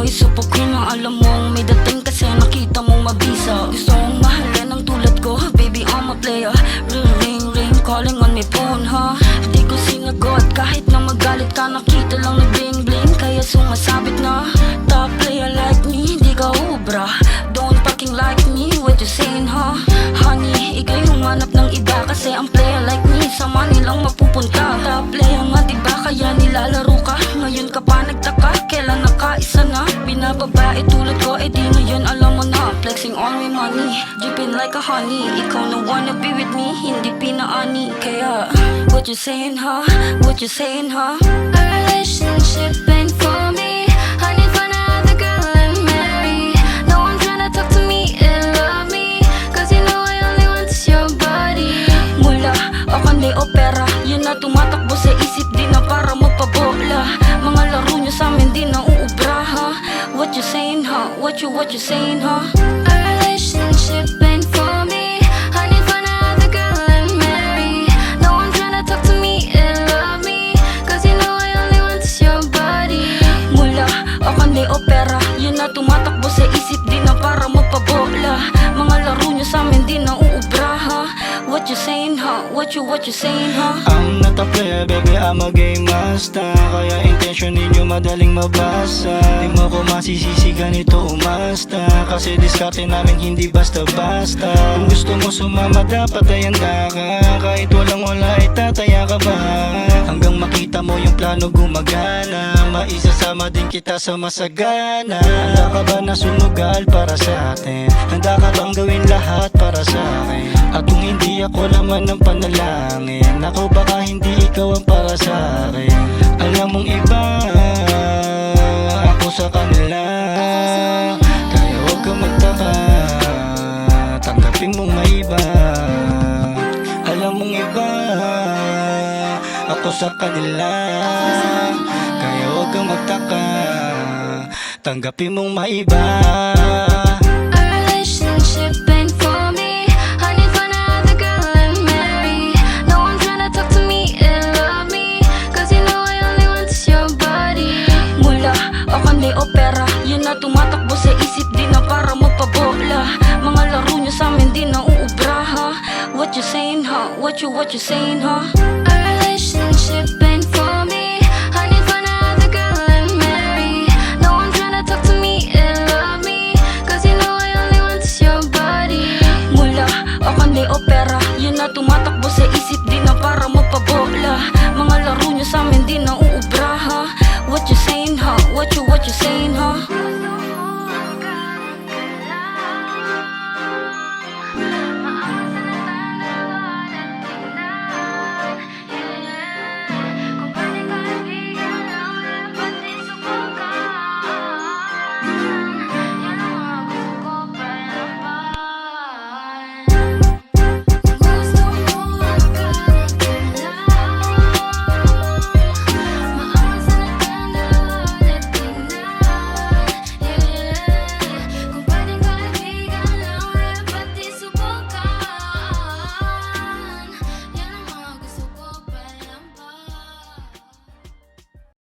boy, super queen na alam mong may dating kasi nakita mong mabisa. Gusto mong mahalan ng tulad ko, baby I'm a player. Ring ring ring, calling on my phone ha. Di ko sinagot kahit na magalit ka, nakita lang na bling bling. Kaya sumasabit na top player like me, di ka ubra. Don't fucking like me, what you saying ha? Honey, ikaw yung hanap ng iba kasi ang player like me sa Manilang mapupunta. Top player nga diba kaya nilalaro ka? Ngayon ka pa nagtaka, kailan nakaisa na? Binababae tulad ko, di ngayon alam mo na. Flexing on my money, dripping like a honey. Ikaw na wanna be with me, hindi pinaani. Kaya, what you saying ha? What you saying ha? A relationship ain't for me. Honey, find another girl and marry. No one tryna talk to me and love me, cause you know I only want is your body. Mula ako ni opera, yun na tumatakbo sa isip, di na para mapabola. Mga laro nyo sa amin, di na uubra ha? What you saying ha? What you saying ha? A relationship ain't for me. Honey, find another girl and marry. No one tryna talk to me and love me, cause you know I only want is your body. Mula ako ni opera, yun na tumatakbo sa isip, di na para mapabola. Mga laro nyo sa amin, di na uubra ha? What you saying ha? What you saying ha? I'm not a player, baby, I'm a game master. Kaya intention ninyo madaling mabasa. Di mo ko masisisi ganito umasta, kasi diskarte namin hindi basta-basta. Kung gusto mo sumama dapat ay handa ka, kahit walang-wala ay tataya ka ba? Hanggang makita mo yung plano gumagana, maisasama din kita sa masagana. Handa ka ba na sumugal para sa atin? Handa ka bang gawin lahat para sa akin? At kung hindi ako laman ng panalangin, ako baka hindi ikaw ang para sa akin. Alam mong iba, ako sa kanila. Kaya huwag kang magtaka, tanggapin mong maiba. Alam mong iba, ako sa kanila. Kaya huwag kang magtaka, tanggapin mong maiba. A relationship ain't for me. Honey, find another girl and marry. No one tryna talk to me and love me, cause you know I only want is your body. Mula ako ni opera, yun na tumatakbo sa isip, di na para mapabola. Mga laro nyo sa amin, di na uubra ha? What you saying ha? What you saying ha?